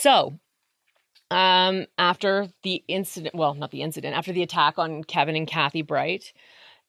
So, after the incident, well, not the incident, after the attack on Kevin and Kathy Bright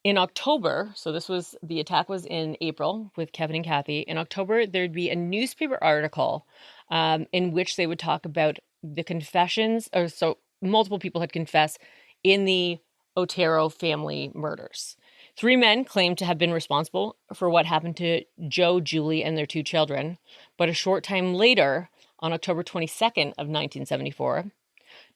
in October, so the attack was in April with Kevin and Kathy. In October, there'd be a newspaper article in which they would talk about the confessions, or so multiple people had confessed in the Otero family murders. 3 men claimed to have been responsible for what happened to Joe, Julie, and their 2 children. But a short time later, on October 22nd of 1974,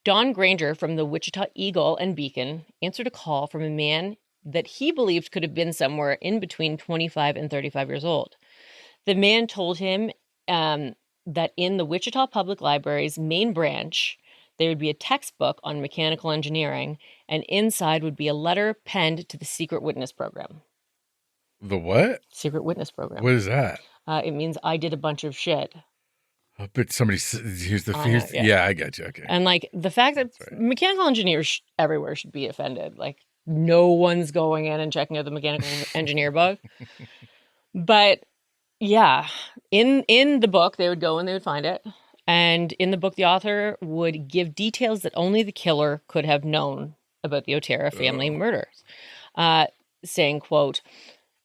Don Granger from the Wichita Eagle and Beacon answered a call from a man that he believed could have been somewhere in between 25 and 35 years old. The man told him that in the Wichita Public Library's main branch, there would be a textbook on mechanical engineering, and inside would be a letter penned to the secret witness program. The what? Secret witness program. What is that? It means I did a bunch of shit. But yeah, I got you. Okay. And like the fact that mechanical engineers everywhere should be offended. Like no one's going in and checking out the mechanical engineer book. But yeah, in the book, they would go and they would find it. And in the book, the author would give details that only the killer could have known about the Otero family murders, saying, quote,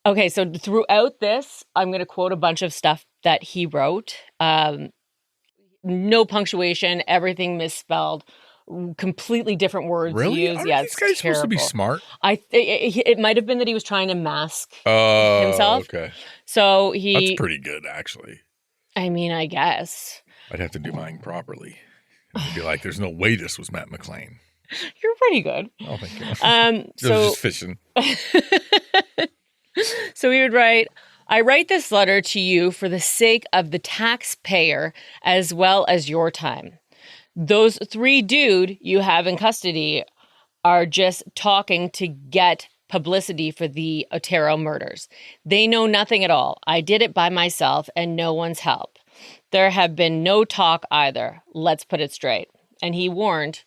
okay, so throughout this, I'm going to quote a bunch of stuff that he wrote. No punctuation, everything misspelled, completely different words used. Aren't yeah, these guys supposed to be smart? It might have been that he was trying to mask himself. Okay. So That's pretty good, actually. I mean, I guess. I'd have to do mine properly. I'd be like, there's no way this was Matt McClain. You're pretty good. Oh, thank you. Just fishing. So he would write, I write this letter to you for the sake of the taxpayer as well as your time. Those 3 dude you have in custody are just talking to get publicity for the Otero murders. They know nothing at all. I did it by myself and no one's help. There have been no talk either. Let's put it straight. And he warned,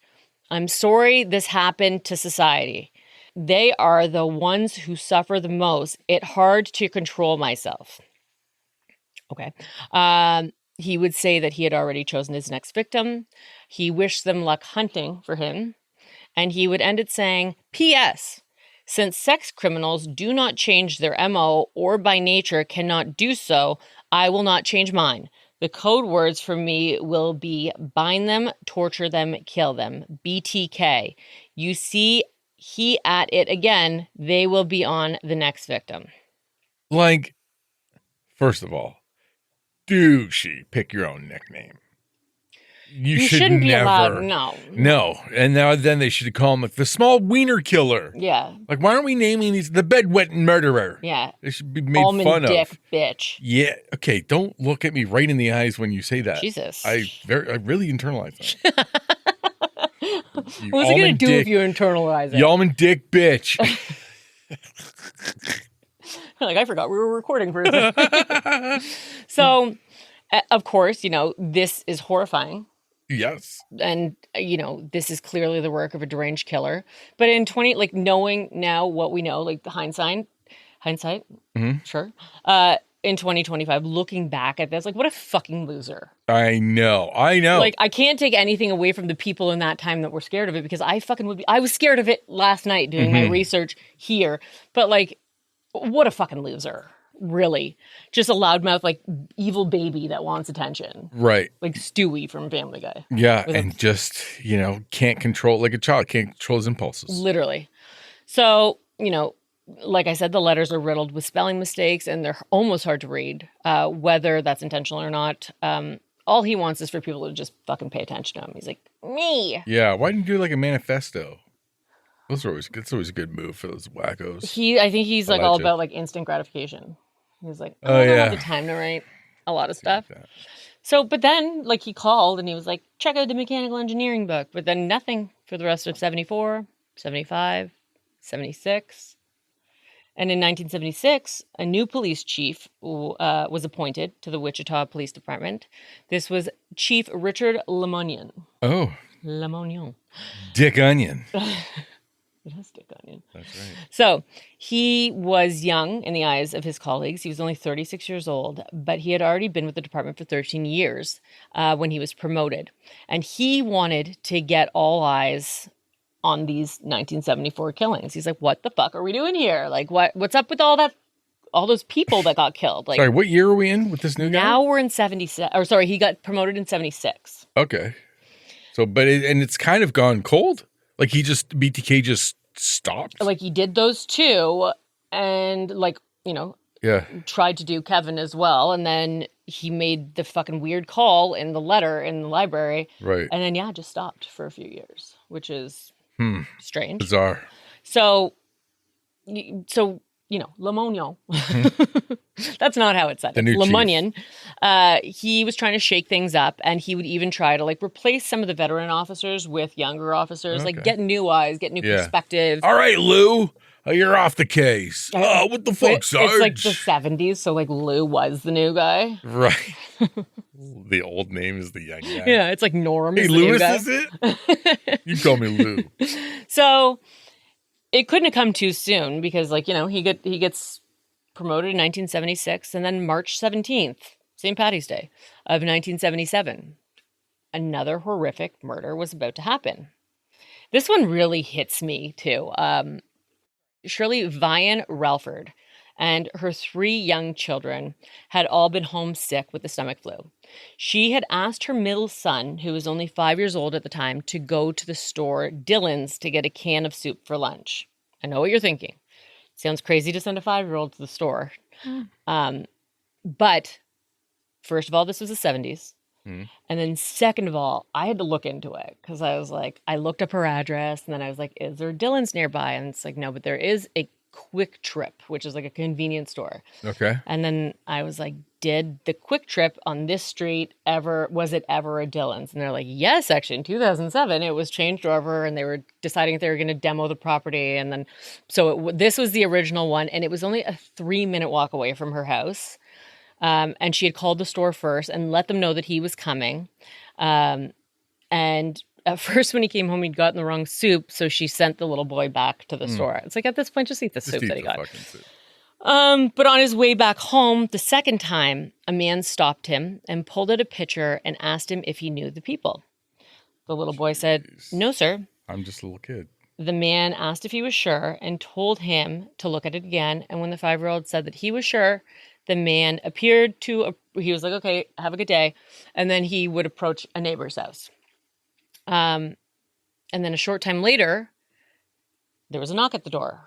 I'm sorry this happened to society. They are the ones who suffer the most. It's hard to control myself. Okay. He would say that he had already chosen his next victim. He wished them luck hunting for him. And he would end it saying, P.S. Since sex criminals do not change their MO or by nature cannot do so, I will not change mine. The code words for me will be bind them, torture them, kill them. BTK. You see he at it again, they will be on the next victim. Like, first of all, douchey, pick your own nickname. You shouldn't be never, allowed. No. And then they should call him like the small wiener killer. Yeah. Like, why aren't we naming these the bedwetting murderer? Yeah. They should be made Almond fun dick of. Bitch. Yeah. Okay. Don't look at me right in the eyes when you say that. Jesus. I really internalize that. What's it going to do if you internalize it? You almond dick bitch. Like, I forgot we were recording for a second. So, of course, this is horrifying. Yes. And, this is clearly the work of a deranged killer. But knowing now what we know, like the hindsight, sure. In 2025, looking back at this, like, what a fucking loser. I know. Like, I can't take anything away from the people in that time that were scared of it because I was scared of it last night doing my research here. But, like, what a fucking loser. Really. Just a loudmouth, like, evil baby that wants attention. Right. Like Stewie from Family Guy. Yeah, and just, can't control, like a child, can't control his impulses. Literally. So, like I said, the letters are riddled with spelling mistakes, and they're almost hard to read, whether that's intentional or not. All he wants is for people to just fucking pay attention to him. He's like, me. Yeah, why didn't you do like a manifesto? That's always a good move for those wackos. I think he's like all about like instant gratification. He's like, I don't have the time to write a lot of stuff. So, but then like he called and he was like, check out the mechanical engineering book. But then nothing for the rest of 74, 75, 76. And in 1976, a new police chief was appointed to the Wichita Police Department. This was Chief Richard Lemonnion. Oh. Lemonnion. Dick Onion. It has stick onion. That's right. So he was young in the eyes of his colleagues. He was only 36 years old, but he had already been with the department for 13 years when he was promoted. And he wanted to get all eyes on these 1974 killings. He's like, what the fuck are we doing here? Like, what's up with all those people that got killed? Like, Sorry, what year are we in with this new guy? now we're in 76. Or sorry, he got promoted in 76. Okay. So, but it's kind of gone cold. Like BTK just stopped. Like he did those two and like, tried to do Kevin as well. And then he made the fucking weird call in the letter in the library. Right. And then, just stopped for a few years, which is strange. Bizarre. So, Lemonio. That's not how it's said. The new Lemonnion. He was trying to shake things up, and he would even try to replace some of the veteran officers with younger officers, like get new eyes, get new perspectives. All right, Lou, you're off the case. What the fuck, Sarge? It's like the 70s, so Lou was the new guy. Right. The old name is the young guy. Yeah, it's like Norm. Hey, is the Lewis, new guy. is it? You call me Lou. So it couldn't have come too soon because, he gets promoted in 1976, and then March 17th, St. Patty's Day of 1977, another horrific murder was about to happen. This one really hits me too. Shirley Vian Relford and her 3 young children had all been homesick with the stomach flu. She had asked her middle son, who was only 5 years old at the time, to go to the store Dillon's to get a can of soup for lunch. I know what you're thinking. Sounds crazy to send a 5-year-old to the store. But first of all, this was the 70s. And then second of all, I had to look into it because I was like, I looked up her address and then I was like, is there Dillon's nearby? And it's like, no, but there is a Quick Trip, which is like a convenience store. Okay. And then I was like, did the Quick Trip on this street was it ever a Dillon's? And they're like, yes, actually in 2007, it was changed over and they were deciding if they were going to demo the property. And then, this was the original one. And it was only a 3-minute walk away from her house. And she had called the store first and let them know that he was coming. And at first when he came home, he'd gotten the wrong soup. So she sent the little boy back to the store. It's like, at this point, just eat the soup that he got. But on his way back home, the second time, a man stopped him and pulled out a picture and asked him if he knew the people. The little boy said, no, sir. I'm just a little kid. The man asked if he was sure and told him to look at it again. And when the 5-year-old said that he was sure, the man appeared to, he was like, okay, have a good day. And then he would approach a neighbor's house. And then a short time later, there was a knock at the door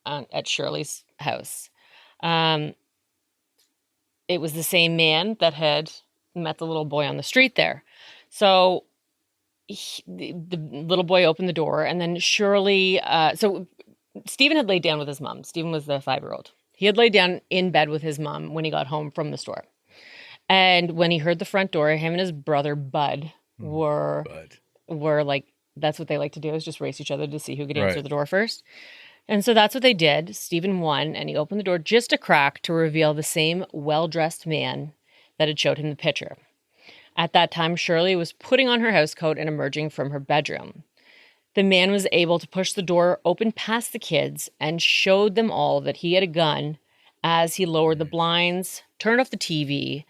at Shirley's house. It was the same man that had met the little boy on the street there. So the little boy opened the door, and then Shirley, so Stephen had laid down with his mom. Stephen was the 5-year-old. He had laid down in bed with his mom when he got home from the store. And when he heard the front door, him and his brother Bud were like, that's what they like to do, is just race each other to see who could answer the door first. And so that's what they did. Stephen won, and he opened the door just a crack to reveal the same well-dressed man that had showed him the picture. At that time, Shirley was putting on her housecoat and emerging from her bedroom. The man was able to push the door open past the kids and showed them all that he had a gun as he lowered the blinds, turned off the TV,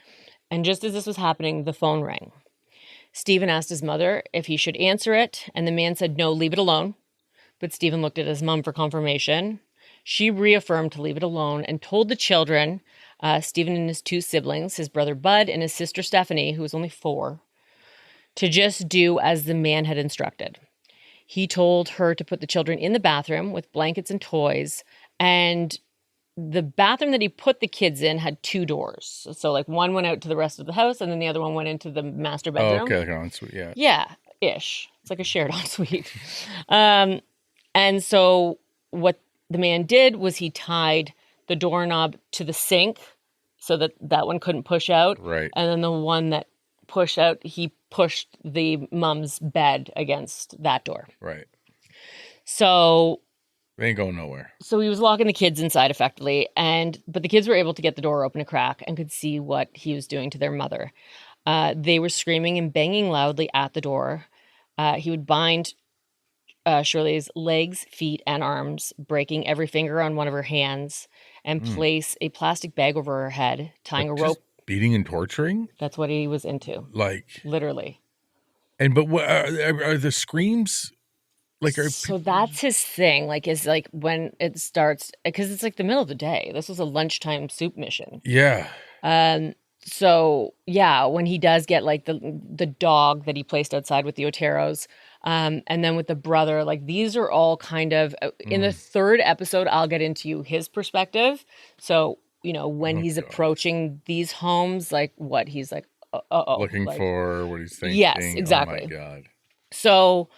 and just as this was happening, the phone rang. Stephen asked his mother if he should answer it, and the man said, no, leave it alone. But Stephen looked at his mom for confirmation. She reaffirmed to leave it alone and told the children, Stephen and his 2 siblings, his brother Bud and his sister Stephanie, who was only 4, to just do as the man had instructed. He told her to put the children in the bathroom with blankets and toys, and the bathroom that he put the kids in had 2 doors. So one went out to the rest of the house, and then the other one went into the master bedroom. Oh, okay, like an ensuite, yeah. Yeah, ish. It's like a shared ensuite. And so what the man did was he tied the doorknob to the sink so that one couldn't push out. Right. And then the one that pushed out, he pushed the mom's bed against that door. Right. So they ain't going nowhere. So he was locking the kids inside effectively, but the kids were able to get the door open a crack and could see what he was doing to their mother. They were screaming and banging loudly at the door. He would bind Shirley's legs, feet, and arms, breaking every finger on one of her hands, and place a plastic bag over her head, tying a rope. Beating and torturing? That's what he was into. Like, literally. And but what are the screams? Like, so that's his thing. Like, is like when it starts, because it's like the middle of the day. This was a lunchtime soup mission. Yeah. So yeah, when he does get like the dog that he placed outside with the Oteros, and then with the brother, like these are all kind of in the third episode, I'll get into his perspective. So, when he's approaching these homes, like what he's like, looking like, for what he's thinking. Yes, exactly. Oh my God. So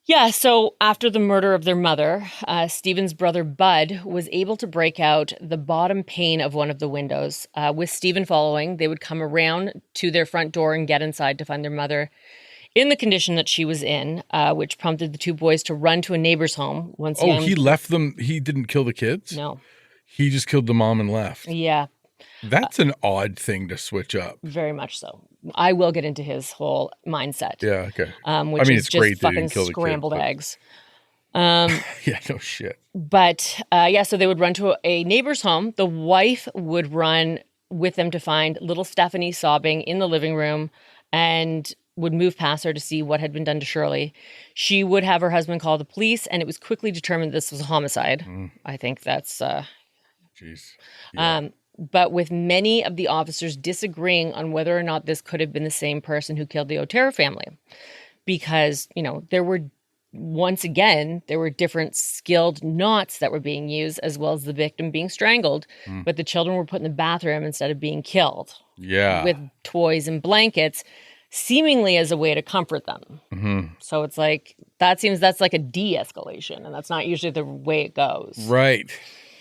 yeah, so after the murder of their mother, Stephen's brother Bud was able to break out the bottom pane of one of the windows. With Stephen following, they would come around to their front door and get inside to find their mother in the condition that she was in, which prompted the two boys to run to a neighbor's home. He left them. He didn't kill the kids? No. He just killed the mom and left. Yeah. That's an odd thing to switch up. Very much so. I will get into his whole mindset. Yeah, okay. Which is it's just great fucking scrambled eggs. Yeah, no shit. But so they would run to a neighbor's home. The wife would run with them to find little Stephanie sobbing in the living room and would move past her to see what had been done to Shirley. She would have her husband call the police, and it was quickly determined this was a homicide. I think that's... Jeez. Yeah. But with many of the officers disagreeing on whether or not this could have been the same person who killed the Otero family. Because, there were different skilled knots that were being used, as well as the victim being strangled. But the children were put in the bathroom instead of being killed. Yeah. With toys and blankets, seemingly as a way to comfort them. So it's like, that's like a de-escalation, and that's not usually the way it goes. Right.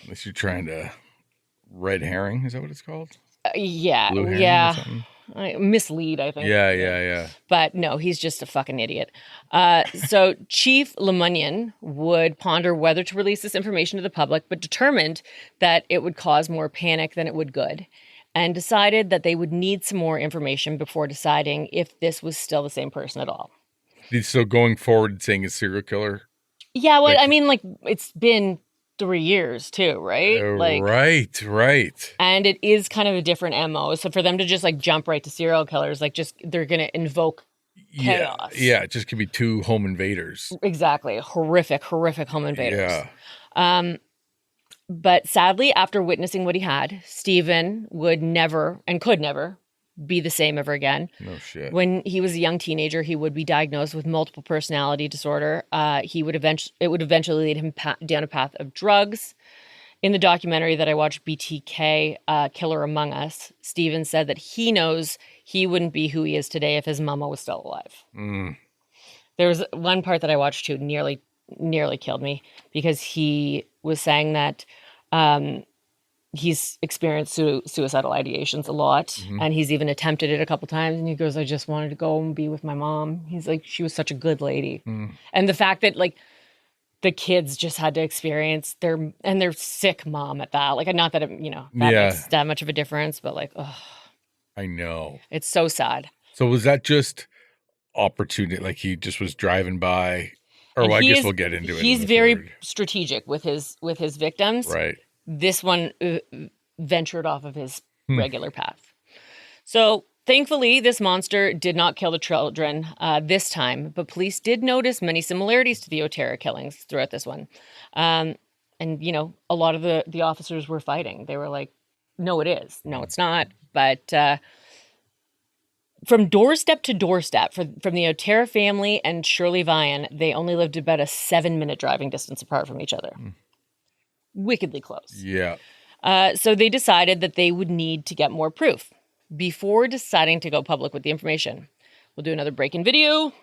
Unless you're trying to... Red herring, is that what it's called? Yeah. Blue herring yeah. Or something? Mislead, I think. Yeah. But no, he's just a fucking idiot. So Chief Lemunion would ponder whether to release this information to the public, but determined that it would cause more panic than it would good, and decided that they would need some more information before deciding if this was still the same person at all. So going forward, saying a serial killer? Yeah, well, it's been 3 years too, right? Right. And it is kind of a different MO. So for them to just jump right to serial killers, they're going to invoke chaos. Yeah, it just could be two home invaders. Exactly. Horrific home invaders. Yeah. But sadly, after witnessing what he had, Stephen would never and could never be the same ever again. No shit. When he was a young teenager, he would be diagnosed with multiple personality disorder. It would eventually lead him down a path of drugs. In the documentary that I watched, BTK, Killer Among Us, Stephen said that he knows he wouldn't be who he is today if his mama was still alive. There was one part that I watched too, nearly killed me, because he was saying that he's experienced suicidal ideations a lot, and he's even attempted it a couple times. And he goes, "I just wanted to go and be with my mom." He's like, "She was such a good lady," and the fact that the kids just had to experience their sick mom at that. Not that it, makes that much of a difference, but I know, it's so sad. So was that just opportunity? He just was driving by, or I guess we'll get into it. He's very strategic with his victims, right? This one ventured off of his regular path. So thankfully, this monster did not kill the children this time, but police did notice many similarities to the Otero killings throughout this one. And, a lot of the officers were fighting. They were like, "No, it is. No, it's not." But from doorstep to doorstep, from the Otero family and Shirley Vian, they only lived about a 7-minute driving distance apart from each other. Wickedly close. Yeah. So they decided that they would need to get more proof before deciding to go public with the information. We'll do another break-in video,